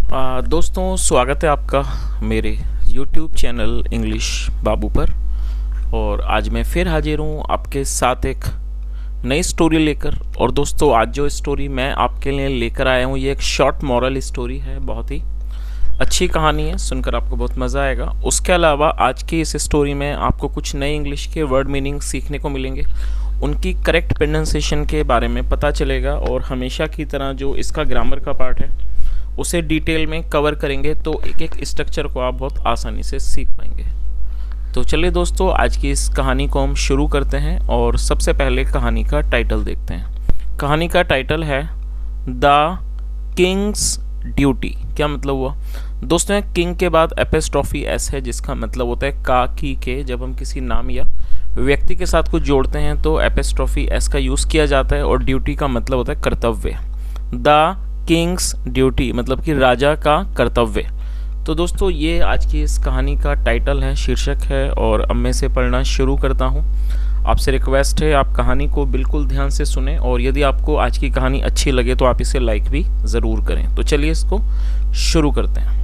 दोस्तों स्वागत है आपका मेरे YouTube चैनल इंग्लिश बाबू पर। और आज मैं फिर हाजिर हूँ आपके साथ एक नई स्टोरी लेकर। और दोस्तों आज जो स्टोरी मैं आपके लिए लेकर आया हूँ ये एक शॉर्ट मॉरल स्टोरी है। बहुत ही अच्छी कहानी है, सुनकर आपको बहुत मज़ा आएगा। उसके अलावा आज की इस स्टोरी में आपको कुछ नए इंग्लिश के वर्ड मीनिंग सीखने को मिलेंगे, उनकी करेक्ट प्रोनाउंसिएशन के बारे में पता चलेगा। और हमेशा की तरह जो इसका ग्रामर का पार्ट है उसे डिटेल में कवर करेंगे, तो एक एक स्ट्रक्चर को आप बहुत आसानी से सीख पाएंगे। तो चलिए दोस्तों आज की इस कहानी को हम शुरू करते हैं। और सबसे पहले कहानी का टाइटल देखते हैं। कहानी का टाइटल है द किंग्स ड्यूटी। क्या मतलब हुआ दोस्तों? किंग के बाद एपिस्ट्रॉफी एस है, जिसका मतलब होता है का की के। जब हम किसी नाम या व्यक्ति के साथ कुछ जोड़ते हैं तो एपिस्ट्रॉफी एस का यूज़ किया जाता है। और ड्यूटी का मतलब होता है कर्तव्य। द किंग्स ड्यूटी मतलब कि राजा का कर्तव्य। तो दोस्तों ये आज की इस कहानी का टाइटल है, शीर्षक है। और अब मैं इसे पढ़ना शुरू करता हूँ। आपसे रिक्वेस्ट है आप कहानी को बिल्कुल ध्यान से सुने, और यदि आपको आज की कहानी अच्छी लगे तो आप इसे लाइक भी ज़रूर करें। तो चलिए इसको शुरू करते हैं।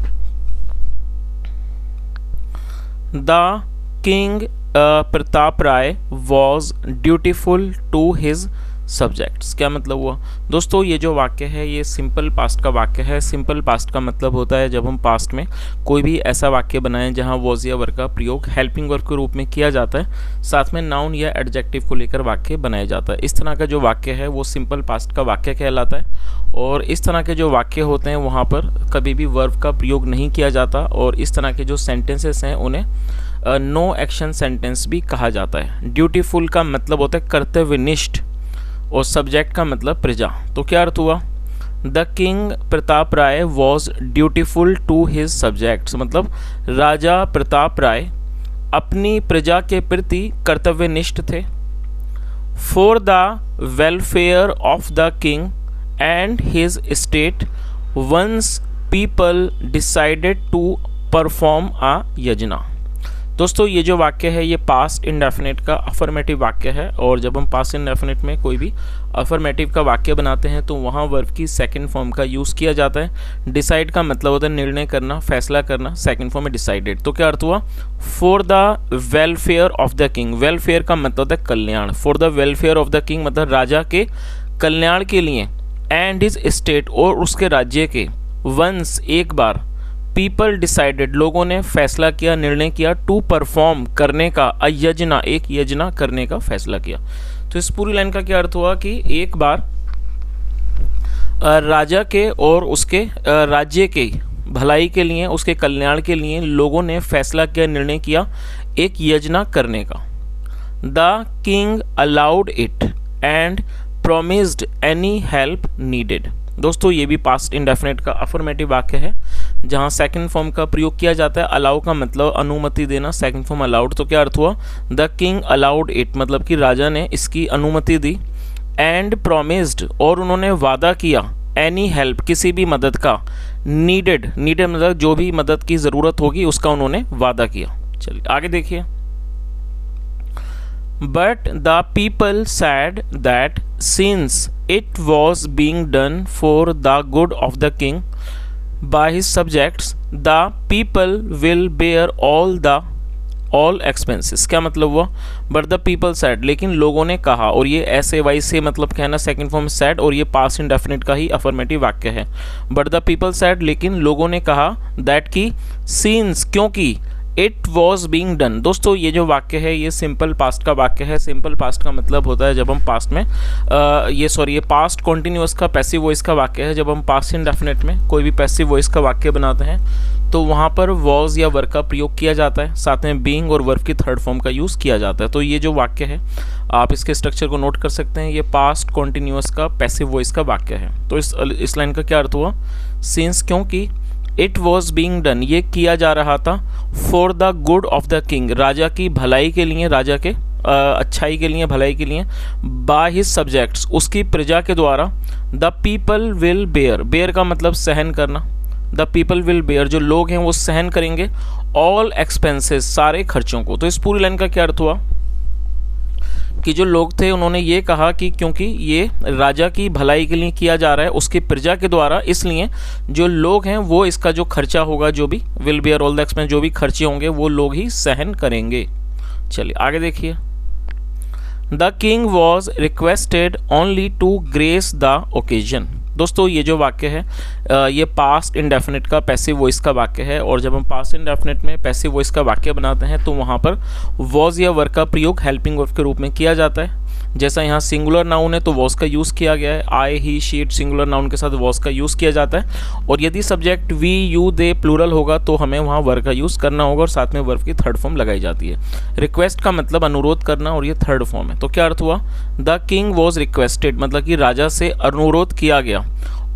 The king Pratap Rai was dutiful to his subjects. क्या मतलब हुआ दोस्तों? ये जो वाक्य है ये सिंपल पास्ट का वाक्य है। सिंपल पास्ट का मतलब होता है जब हम पास्ट में कोई भी ऐसा वाक्य बनाएं जहां वॉज या वर्ब का प्रयोग हेल्पिंग वर्ब के रूप में किया जाता है, साथ में नाउन या एडजेक्टिव को लेकर वाक्य बनाया जाता है। इस तरह का जो वाक्य है वो सिंपल पास्ट का वाक्य कहलाता है। और इस तरह के जो वाक्य होते हैं वहाँ पर कभी भी वर्ब का प्रयोग नहीं किया जाता। और इस तरह के जो सेंटेंसेस हैं उन्हें नो एक्शन सेंटेंस भी कहा जाता है। ड्यूटीफुल का मतलब होता है कर्तव्यनिष्ठ, और सब्जेक्ट का मतलब प्रजा। तो क्या अर्थ हुआ? The king Pratap Rai was dutiful to his subjects मतलब राजा प्रताप राय अपनी प्रजा के प्रति कर्तव्यनिष्ठ थे। For the welfare of the king and his state once people decided to perform a yajna. दोस्तों ये जो वाक्य है ये पास्ट इंडेफिनिट का अफर्मेटिव वाक्य है। और जब हम पास्ट इंडेफिनिट में कोई भी अफर्मेटिव का वाक्य बनाते हैं तो वहाँ वर्ब की सेकंड फॉर्म का यूज़ किया जाता है। डिसाइड का मतलब होता है निर्णय करना, फैसला करना। सेकंड फॉर्म में डिसाइडेड। तो क्या अर्थ हुआ? For the welfare of the king. Welfare का मतलब होता है कल्याण। For the welfare of the king मतलब राजा के कल्याण के लिए। एंड हिज स्टेट और उसके राज्य के। वंस एक बार। पीपल डिसाइडेड लोगों ने फैसला किया, निर्णय किया। टू परफॉर्म करने का। अयजना एक यजना करने का फैसला किया। तो इस पूरी लाइन का क्या अर्थ हुआ कि एक बार राजा के और उसके राज्य के भलाई के लिए, उसके कल्याण के लिए लोगों ने फैसला किया, निर्णय किया एक यजना करने का। The king allowed it and promised any help needed. दोस्तों ये भी पास्ट इंडेफिनिट का अफर्मेटिव वाक्य है जहां सेकंड फॉर्म का प्रयोग किया जाता है। अलाउ का मतलब अनुमति देना, सेकंड फॉर्म अलाउड। तो क्या अर्थ हुआ? द किंग अलाउड इट मतलब कि राजा ने इसकी अनुमति दी। एंड प्रोमिस्ड और उन्होंने वादा किया। एनी हेल्प किसी भी मदद का। नीडेड मतलब जो भी मदद की ज़रूरत होगी उसका उन्होंने वादा किया। चलिए आगे देखिए। But the people said that since it was being done for the good of the king by his subjects, the people will bear all expenses। क्या मतलब हुआ? But the people said लेकिन लोगों ने कहा। और ये ऐसे वाई से मतलब कहना सेकंड फॉर्म said, और ये पास्ट इंडेफिनिट का ही अफर्मेटिव वाक्य है। But the people said लेकिन लोगों ने कहा that की since क्योंकि इट वॉज बींग डन। दोस्तों ये जो वाक्य है ये सिंपल पास्ट का वाक्य है। सिंपल पास्ट का मतलब होता है जब हम पास्ट में ये पास्ट कॉन्टिन्यूअस का पैसिव वॉइस का वाक्य है। जब हम पास्ट इंडेफिनिट में कोई भी पैसिव वॉइस का वाक्य बनाते हैं तो वहाँ पर वॉज या वर्ब का प्रयोग किया जाता है, साथ में बीइंग और वर्ब की थर्ड फॉर्म का यूज़ किया जाता है। तो ये जो वाक्य है आप इसके स्ट्रक्चर को नोट कर सकते हैं। ये पास्ट कॉन्टिन्यूअस का पैसिव वॉइस का वाक्य है। तो इस लाइन का क्या अर्थ हुआ? सिंस क्योंकि इट वॉज बींग डन ये किया जा रहा था। For the good of the king राजा की भलाई के लिए, राजा के अच्छाई के लिए, भलाई के लिए। बाय हिज सब्जेक्ट्स उसकी प्रजा के द्वारा। The people will bear. Bear का मतलब सहन करना। द पीपल विल बेयर जो लोग हैं वो सहन करेंगे। ऑल एक्सपेंसेस सारे खर्चों को। तो इस पूरी लाइन का क्या अर्थ हुआ कि जो लोग थे उन्होंने ये कहा कि क्योंकि ये राजा की भलाई के लिए किया जा रहा है, उसकी प्रजा के द्वारा, इसलिए जो लोग हैं वो इसका जो खर्चा होगा, जो भी will beer all the expense, जो भी खर्चे होंगे वो लोग ही सहन करेंगे। चलिए आगे देखिए। The king was requested only to grace the occasion. दोस्तों ये जो वाक्य है ये पास्ट इंडेफिनिट का पैसिव वॉइस का वाक्य है, और जब हम पास्ट इंडेफिनिट में पैसिव वॉइस का वाक्य बनाते हैं तो वहाँ पर वॉज या वर का प्रयोग हेल्पिंग वर्ब के रूप में किया जाता है। जैसा यहाँ सिंगुलर नाउन है तो वॉज का यूज़ किया गया है, आई ही शी इट सिंगुलर नाउन के साथ वॉज का यूज़ किया जाता है, और यदि subject we you they plural होगा तो हमें वहाँ वर का यूज़ करना होगा और साथ में वर्ब की थर्ड फॉर्म लगाई जाती है। रिक्वेस्ट का मतलब अनुरोध करना और ये थर्ड फॉर्म है। तो क्या अर्थ हुआ? द किंग वॉज रिक्वेस्टेड मतलब कि राजा से अनुरोध किया गया।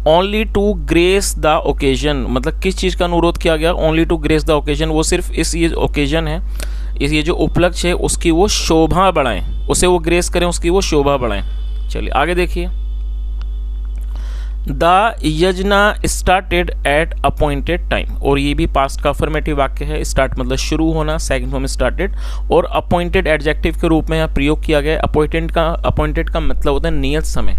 Only to grace the occasion मतलब किस चीज़ का अनुरोध किया गया? Only to grace the occasion, वो सिर्फ इस ये ओकेजन है, इस ये जो उपलक्ष्य है उसकी वो शोभा बढ़ाएं, उसे वो ग्रेस करें, उसकी वो शोभा बढ़ाएं। चलिए आगे देखिए। The Yojana started at appointed time, और ये भी पास्ट का अफर्मेटिव वाक्य है। स्टार्ट मतलब शुरू होना, सेकंड फॉर्म स्टार्टेड, और अपॉइंटेड एडजेक्टिव के रूप में यहाँ प्रयोग किया गया। अपॉइंटेड का मतलब होता है नियत समय,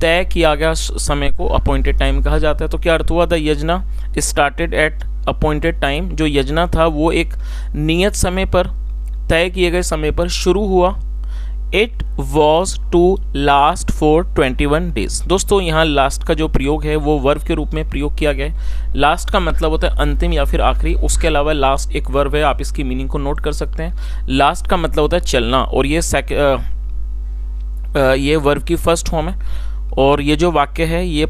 तय किया गया समय को अपॉइंटेड टाइम कहा जाता है। तो क्या अर्थ हुआ? The Yojana started at appointed time, जो यजना था वो एक नियत समय पर, तय किए गए समय पर शुरू हुआ। It was to last for 21 days. दोस्तों यहाँ लास्ट का जो प्रयोग है वो वर्ब के रूप में प्रयोग किया गया है। लास्ट का मतलब होता है अंतिम या फिर आखिरी, उसके अलावा लास्ट एक वर्ब है, आप इसकी मीनिंग को नोट कर सकते हैं। लास्ट का मतलब होता है चलना, और ये वर्ब की फर्स्ट फॉर्म है, और ये जो वाक्य है ये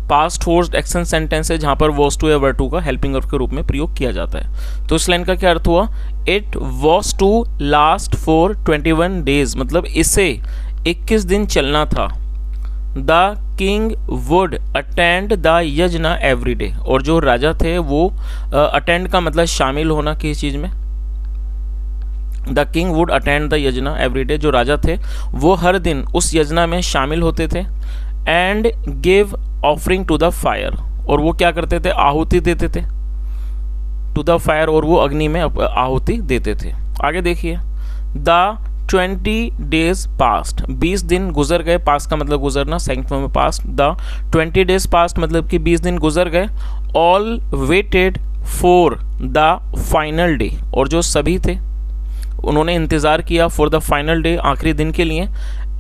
पास्ट फोर्स्ड एक्शन सेंटेंस है जहां पर वॉज टू या वर टू का हेल्पिंग वर्ब के रूप में प्रयोग किया जाता है। तो इस लाइन का क्या अर्थ हुआ? It was to last for 21 days मतलब इसे 21 दिन चलना था। The king would attend the yajna every day, और जो राजा थे वो अटेंड का मतलब शामिल होना किसी चीज में। The king would attend the yajna every day, जो राजा थे वो हर दिन उस यजना में शामिल होते थे। And give offering to the fire, और वो क्या करते थे? आहुति देते थे टू द फायर, और वो अग्नि में आहुति देते थे। आगे देखिए। द 20 डेज पास्ट, 20 दिन गुजर गए। पास्ट का मतलब गुजरना, सेकंड फॉर्म में पास्ट। द 20 डेज पास्ट मतलब कि 20 दिन गुजर गए। All waited for the final day, और जो सभी थे उन्होंने इंतजार किया फॉर द फाइनल डे, आखिरी दिन के लिए।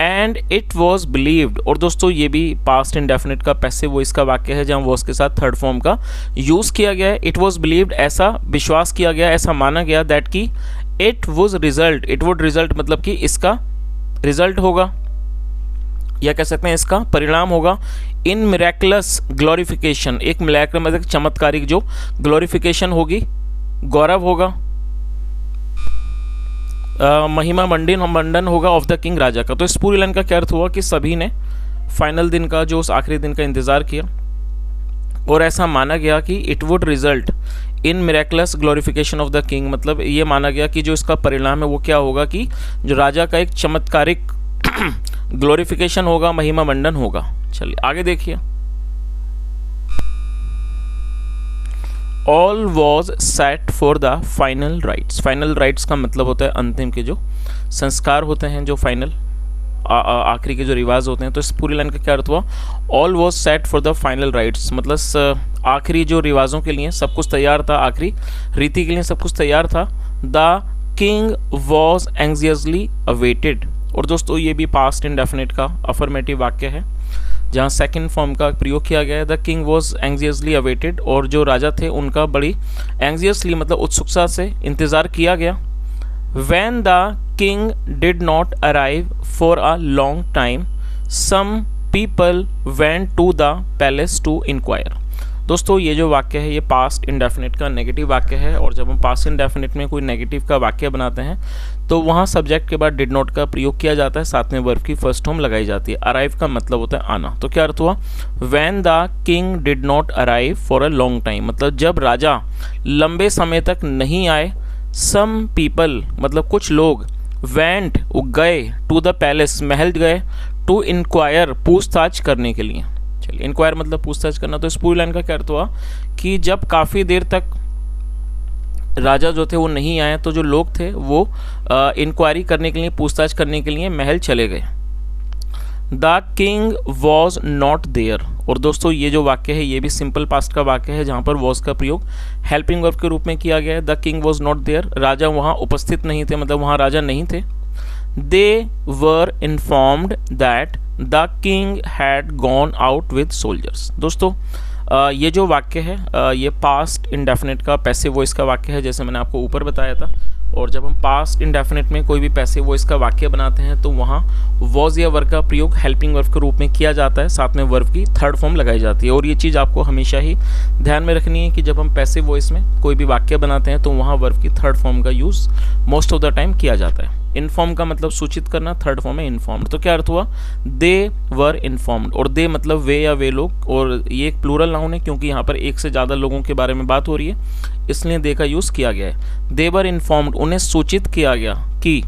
एंड इट वॉज बिलीव्ड, और दोस्तों ये भी पास्ट इंडेफिनिट का पैसिव वॉइस का वाक्य है जहाँ वॉज के साथ थर्ड फॉर्म का यूज किया गया है। इट वॉज बिलीव्ड ऐसा विश्वास किया गया, ऐसा माना गया, दैट की इट वुड रिजल्ट मतलब कि इसका रिजल्ट होगा, या कह सकते हैं इसका परिणाम होगा। इन मिरेकुलस ग्लोरिफिकेशन, एक मिरेकल मतलब चमत्कारिक जो ग्लोरिफिकेशन होगी, गौरव होगा, महिमा मंडन होगा ऑफ द किंग, राजा का। तो इस पूरी लाइन का क्या अर्थ हुआ कि सभी ने फाइनल दिन का, जो उस आखिरी दिन का इंतजार किया, और ऐसा माना गया कि it would result in miraculous glorification of the king, मतलब ये माना गया कि जो इसका परिणाम है वो क्या होगा कि जो राजा का एक चमत्कारिक ग्लोरिफिकेशन होगा, महिमा मंडन होगा। चलिए आगे देखिए। All was set for the final rights. Final rights का मतलब होता है अंतिम के जो संस्कार होते हैं, जो फाइनल आखिरी के जो रिवाज होते हैं। तो इस पूरी लाइन का क्या अर्थ हुआ? All was set for the final rights मतलब आखिरी जो रिवाजों के लिए सब कुछ तैयार था, आखिरी रीति के लिए सब कुछ तैयार था। द किंग वॉज एंग्जियसली अवेटेड, और दोस्तों ये भी पास्ट इंडेफिनिट का अफर्मेटिव वाक्य है जहाँ सेकंड फॉर्म का प्रयोग किया गया है। द किंग वॉज एंग्जियसली अवेटेड, और जो राजा थे उनका बड़ी एंग्जियसली मतलब उत्सुकता से इंतजार किया गया। When the king did not arrive for a long time, some people went to the palace to inquire. दोस्तों ये जो वाक्य है ये पास्ट इंडेफिनिट का नेगेटिव वाक्य है, और जब हम पास्ट इंडेफिनिट में कोई नेगेटिव का वाक्य बनाते हैं तो वहाँ सब्जेक्ट के बाद डिड नॉट का प्रयोग किया जाता है, साथ में वर्ब की फर्स्ट फॉर्म लगाई जाती है। अराइव का मतलब होता है आना। तो क्या अर्थ हुआ? When the king did not arrive for a long time मतलब जब राजा लंबे समय तक नहीं आए। सम पीपल मतलब कुछ लोग, वेंट गए, टू द पैलेस महल गए, टू इंक्वायर पूछताछ करने के लिए। चलिए इंक्वायर मतलब पूछताछ करना। तो इस पूरी लाइन का क्या अर्थ हुआ कि जब काफ़ी देर तक राजा जो थे वो नहीं आए, तो जो लोग थे वो इंक्वायरी करने के लिए, पूछताछ करने के लिए महल चले गए। The king was not there. और दोस्तों ये जो वाक्य है ये भी सिंपल पास्ट का वाक्य है, जहाँ पर वॉज का प्रयोग हेल्पिंग वर्ब के रूप में किया गया है। The king was not there, राजा वहाँ उपस्थित नहीं थे, मतलब वहाँ राजा नहीं थे। They were informed that the king had gone out with soldiers. दोस्तों ये जो वाक्य है ये पास्ट इंडेफिनिट का पैसिव वॉइस का वाक्य है, जैसे मैंने आपको ऊपर बताया था। और जब हम पास्ट इंडेफिनिट में कोई भी पैसिव वॉइस का वाक्य बनाते हैं तो वहाँ वॉज या वर्ब का प्रयोग हेल्पिंग वर्ब के रूप में किया जाता है, साथ में वर्ब की थर्ड फॉर्म लगाई जाती है। और ये चीज़ आपको हमेशा ही ध्यान में रखनी है कि जब हम पैसिव वॉइस में कोई भी वाक्य बनाते हैं तो वहाँ वर्ब की थर्ड फॉर्म का use most of the time किया जाता है। इन्फॉर्म का मतलब सूचित करना, थर्ड फॉर्म है इन्फॉर्म्ड। तो क्या अर्थ हुआ, दे वर इन्फॉर्म्ड। और दे मतलब वे या वे लोग, और ये एक प्लूरल नाउन है क्योंकि यहाँ पर एक से ज़्यादा लोगों के बारे में बात हो रही है, इसलिए दे का यूज़ किया गया है। दे वर इन्फॉर्म्ड, उन्हें सूचित किया गया कि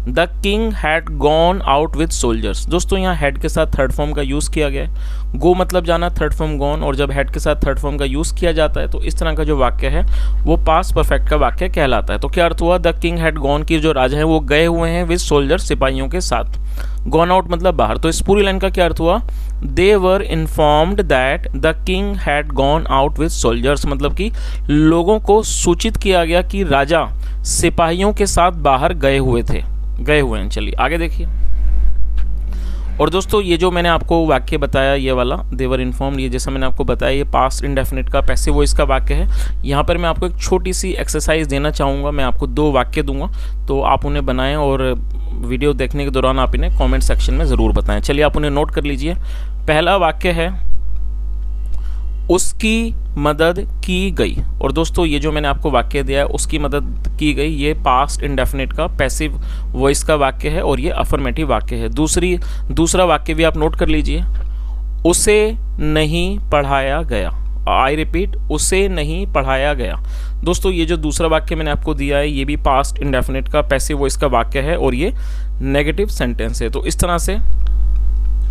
the king had gone out with soldiers. दोस्तों यहाँ हैड के साथ थर्ड फॉर्म का यूज़ किया गया है। गो मतलब जाना, थर्ड फॉर्म गॉन, और जब हैड के साथ थर्ड फॉर्म का यूज़ किया जाता है तो इस तरह का जो वाक्य है वो पास्ट परफेक्ट का वाक्य कहलाता है। तो क्या अर्थ हुआ, द किंग हैड गॉन की जो राजा है वो गए हुए हैं विद सोल्जर्स, सिपाहियों के साथ। गॉन आउट मतलब बाहर। तो इस पूरी लाइन का क्या अर्थ हुआ, they were informed that the king had gone out with soldiers, मतलब कि लोगों को सूचित किया गया कि राजा सिपाहियों के साथ बाहर गए हुए हैं। चलिए आगे देखिए। और दोस्तों ये जो मैंने आपको वाक्य बताया ये वाला दे वर इन्फॉर्म्ड, ये जैसा मैंने आपको बताया ये पास्ट इंडेफिनिट का पैसिव वॉइस का वाक्य है। यहाँ पर मैं आपको एक छोटी सी एक्सरसाइज देना चाहूँगा। मैं आपको 2 वाक्य दूंगा, तो आप उन्हें बनाएं और वीडियो देखने के दौरान आप इन्हें कमेंट सेक्शन में ज़रूर बताएं। चलिए आप उन्हें नोट कर लीजिए। पहला वाक्य है उसकी मदद की गई। और दोस्तों ये जो मैंने आपको वाक्य दिया है उसकी मदद की गई, ये पास्ट इंडेफिनिट का पैसिव वॉइस का वाक्य है और ये अफर्मेटिव वाक्य है। दूसरा वाक्य भी आप नोट कर लीजिए, उसे नहीं पढ़ाया गया। आई रिपीट, उसे नहीं पढ़ाया गया। दोस्तों ये जो दूसरा वाक्य मैंने आपको दिया है ये भी पास्ट इंडेफिनिट का पैसिव वॉइस का वाक्य है और ये नेगेटिव सेंटेंस है। तो इस तरह से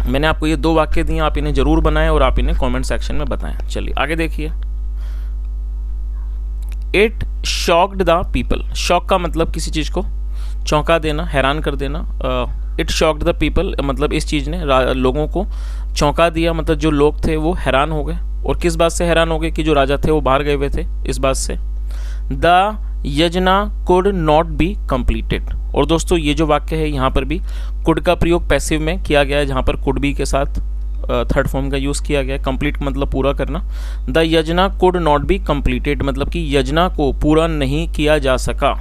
मैंने आपको ये 2 वाक्य दिए, आप इन्हें जरूर बनाएं और आप इन्हें कमेंट सेक्शन में बताएं। चलिए आगे देखिए। It shocked the people. Shock का मतलब किसी चीज को चौंका देना, हैरान कर देना। इट शॉक्ड द पीपल मतलब इस चीज ने लोगों को चौंका दिया, मतलब जो लोग थे वो हैरान हो गए। और किस बात से हैरान हो गए, कि जो राजा थे वो बाहर गए हुए थे, इस बात से। The Yojana could not be completed. और दोस्तों ये जो वाक्य है यहाँ पर भी कुड का प्रयोग पैसिव में किया गया है, जहाँ पर कुड बी के साथ थर्ड फॉर्म का यूज़ किया गया है। कंप्लीट मतलब पूरा करना। The Yojana could not be completed मतलब कि यजना को पूरा नहीं किया जा सका।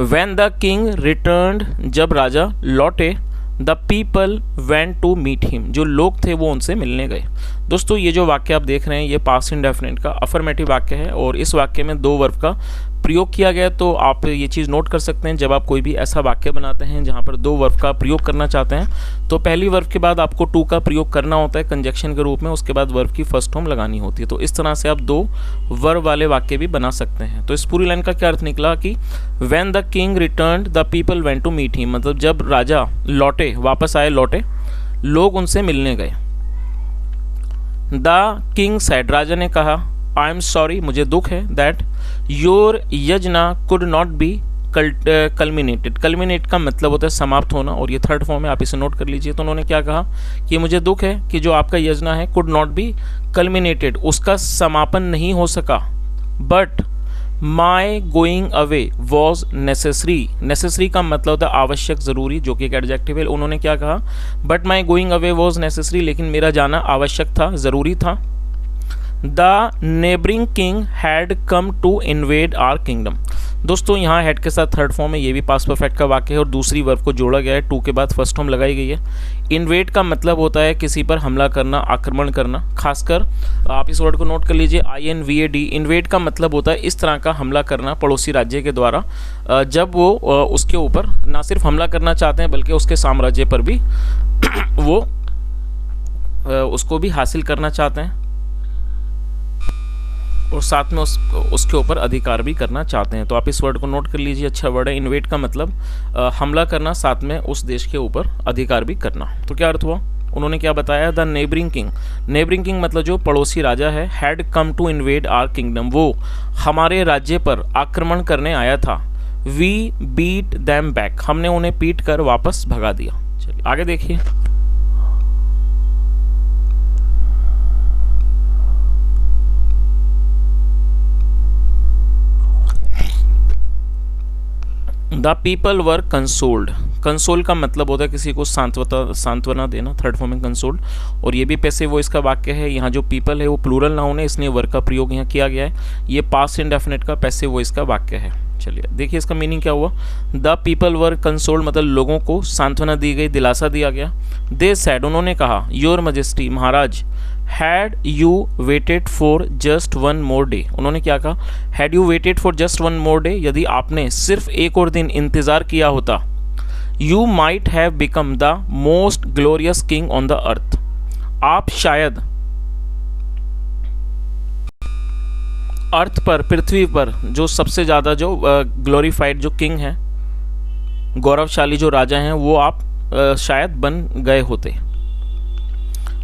When the king returned, जब राजा लौटे, the people went to meet him, जो लोग थे वो उनसे मिलने गए। दोस्तों ये जो वाक्य आप देख रहे हैं ये पास्ट इंडेफिनिट का अफर्मेटिव वाक्य है और इस वाक्य में 2 वर्ब का प्रयोग किया गया। तो आप ये चीज़ नोट कर सकते हैं, जब आप कोई भी ऐसा वाक्य बनाते हैं जहाँ पर 2 वर्ब का प्रयोग करना चाहते हैं तो पहली वर्ब के बाद आपको टू का प्रयोग करना होता है कंजक्शन के रूप में, उसके बाद वर्ब की फर्स्ट फॉर्म लगानी होती है। तो इस तरह से आप 2 वर्ब वाले वाक्य भी बना सकते हैं। तो इस पूरी लाइन का क्या अर्थ निकला कि when the king returned the people went to meet him, मतलब जब राजा लौटे, वापस आए, लौटे, लोग उनसे मिलने गए। द किंग सेड, राजा ने कहा, आई एम सॉरी, मुझे दुख है, that your Yojana could not be culminated. Culminate का मतलब होता है समाप्त होना और ये थर्ड फॉर्म है, आप इसे नोट कर लीजिए। तो उन्होंने क्या कहा कि मुझे दुख है कि जो आपका यजना है कुड नॉट बी कल्मिनेटेड, उसका समापन नहीं हो सका। But my going away was necessary. Necessary का मतलब होता है आवश्यक, जरूरी, जो कि एक एडजेक्टिव है। उन्होंने क्या कहा, but my going away was necessary, लेकिन मेरा जाना आवश्यक था, जरूरी था। The neighbouring king had come to invade our kingdom. दोस्तों यहाँ हेड के साथ थर्ड फॉर्म है, ये भी पास्ट परफेक्ट का वाक्य है और दूसरी वर्ब को जोड़ा गया है, टू के बाद फर्स्ट फॉर्म लगाई गई है। इन्वेड का मतलब होता है किसी पर हमला करना, आक्रमण करना। खासकर आप इस वर्ड को नोट कर लीजिए, INVAD। इन्वेड का मतलब होता है इस तरह का हमला करना पड़ोसी राज्य के द्वारा, जब वो उसके ऊपर ना सिर्फ हमला करना चाहते हैं बल्कि उसके साम्राज्य पर भी वो उसको भी हासिल करना चाहते हैं और साथ में उसके ऊपर अधिकार भी करना चाहते हैं। तो आप इस वर्ड को नोट कर लीजिए, अच्छा वर्ड है। इन्वेड का मतलब हमला करना, साथ में उस देश के ऊपर अधिकार भी करना। तो क्या अर्थ हुआ, उन्होंने क्या बताया, द नेबरिंग किंग मतलब जो पड़ोसी राजा है, had come to invade our kingdom, वो हमारे राज्य पर आक्रमण करने आया था। वी बीट दैम बैक, हमने उन्हें पीट कर वापस भगा दिया। चलिए आगे देखिए। The people were consoled, console का मतलब होता है किसी को सांत्वना देना, थर्ड फॉर्म में कंसोल्ड, और ये भी पैसिव वॉइस का वाक्य है। यहाँ जो पीपल है वो प्लूरल नाउन है, इसलिए वर का प्रयोग यहाँ किया गया है। ये पास्ट इंडेफिनिट का पैसिव वॉइस का वाक्य है। चलिए देखिए इसका मीनिंग क्या हुआ। द पीपल वर कंसोल्ड मतलब लोगों को सांत्वना दी गई, दिलासा दिया गया। दे सैड, उन्होंने कहा, your majesty, Maharaj, had you waited for just one more day, उन्होंने क्या कहा, had you waited for just one more day, यदि आपने सिर्फ एक और दिन इंतजार किया होता, you might have become the most glorious king on the earth, आप शायद अर्थ पर, पृथ्वी पर जो सबसे ज्यादा जो ग्लोरीफाइड जो किंग है, गौरवशाली जो राजा हैं, वो आप शायद बन गए होते।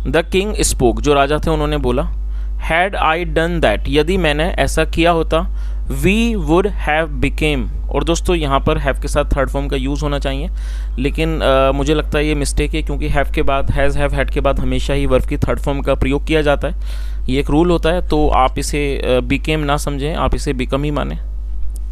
द किंग स्पोक, जो राजा थे उन्होंने बोला, हैड आई डन दैट, यदि मैंने ऐसा किया होता, वी वुड हैव बिकेम, और दोस्तों यहाँ पर हैव के साथ थर्ड फॉर्म का यूज़ होना चाहिए, लेकिन मुझे लगता है ये मिस्टेक है, क्योंकि हैव के बाद, हैज़, हैव, हैड के बाद हमेशा ही वर्ब की थर्ड फॉर्म का प्रयोग किया जाता है। ये एक रूल होता है, तो आप इसे बिकेम ना समझें, आप इसे बिकम ही माने,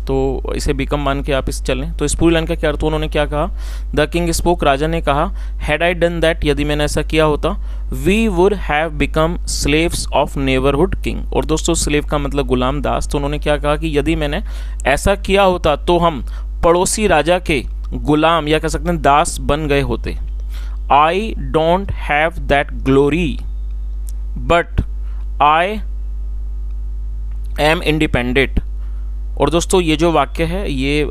तो इसे बिकम मान के आप इस चलें। तो इस पूरी लाइन का क्या अर्थ, उन्होंने क्या कहा, द किंग स्पोक, राजा ने कहा, हैड आई डन दैट, यदि मैंने ऐसा किया होता, we would have become slaves of neighbourhood king, और दोस्तों स्लेव का मतलब गुलाम, दास, तो उन्होंने क्या कहा कि यदि मैंने ऐसा किया होता तो हम पड़ोसी राजा के गुलाम या कह सकते हैं दास बन गए होते। I don't have that glory but I am independent, और दोस्तों ये जो वाक्य है ये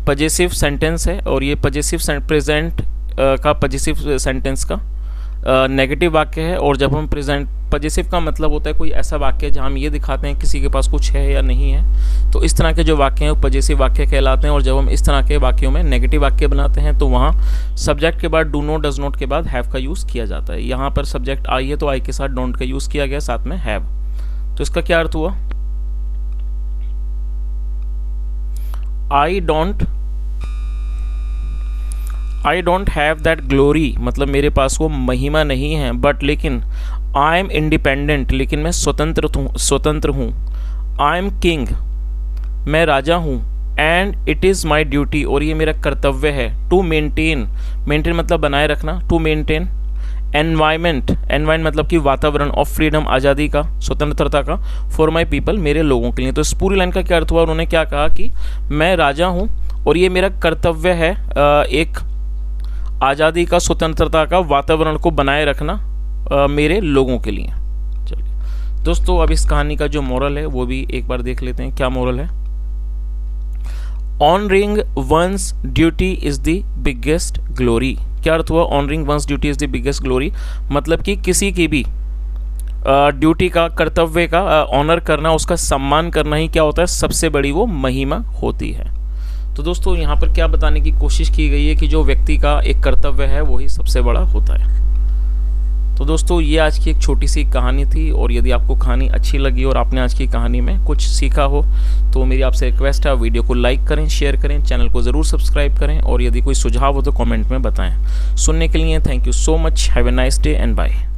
पजेसिव सेंटेंस है, और ये पजेसिव प्रेजेंट का पजेसिव सेंटेंस का नेगेटिव वाक्य है। और जब हम प्रेजेंट, पजेसिव का मतलब होता है कोई ऐसा वाक्य जहां हम ये दिखाते हैं किसी के पास कुछ है या नहीं है, तो इस तरह के जो वाक्य हैं वो पजेसिव वाक्य कहलाते हैं। और जब हम इस तरह के वाक्यों में नेगेटिव वाक्य बनाते हैं तो वहाँ सब्जेक्ट के बाद डू नॉट, डज नॉट के बाद हैव का यूज़ किया जाता है। यहाँ पर सब्जेक्ट आई है तो आई के साथ डोंट का यूज़ किया गया, साथ में हैव। तो इसका क्या अर्थ हुआ, I don't have that glory मतलब मेरे पास वो महिमा नहीं है, बट लेकिन आई एम इंडिपेंडेंट, लेकिन मैं स्वतंत्र हूँ। आई एम किंग, मैं राजा हूँ। And it is my duty, और ये मेरा कर्तव्य है। टू मेंटेन मतलब बनाए रखना, टू मेंटेन एनवायरमेंट मतलब कि वातावरण, ऑफ फ्रीडम आज़ादी का, स्वतंत्रता का, फॉर माई पीपल मेरे लोगों के लिए। तो इस पूरी लाइन का क्या अर्थ हुआ, उन्होंने क्या कहा कि मैं राजा हूँ और ये मेरा कर्तव्य है एक आज़ादी का, स्वतंत्रता का वातावरण को बनाए रखना मेरे लोगों के लिए। चलिए दोस्तों, अब इस कहानी का जो मोरल है वो भी एक बार देख लेते हैं। क्या मोरल है, honouring once duty is the biggest glory. क्या अर्थ हुआ, honouring once duty is the biggest glory मतलब कि किसी की भी ड्यूटी का, कर्तव्य का ऑनर करना, उसका सम्मान करना ही क्या होता है, सबसे बड़ी वो महिमा होती है। तो दोस्तों यहाँ पर क्या बताने की कोशिश की गई है कि जो व्यक्ति का एक कर्तव्य है वही सबसे बड़ा होता है। तो दोस्तों ये आज की एक छोटी सी कहानी थी, और यदि आपको कहानी अच्छी लगी और आपने आज की कहानी में कुछ सीखा हो तो मेरी आपसे रिक्वेस्ट है, वीडियो को लाइक करें, शेयर करें, चैनल को ज़रूर सब्सक्राइब करें, और यदि कोई सुझाव हो तो कमेंट में बताएं। सुनने के लिए thank you so much, have a nice day and bye.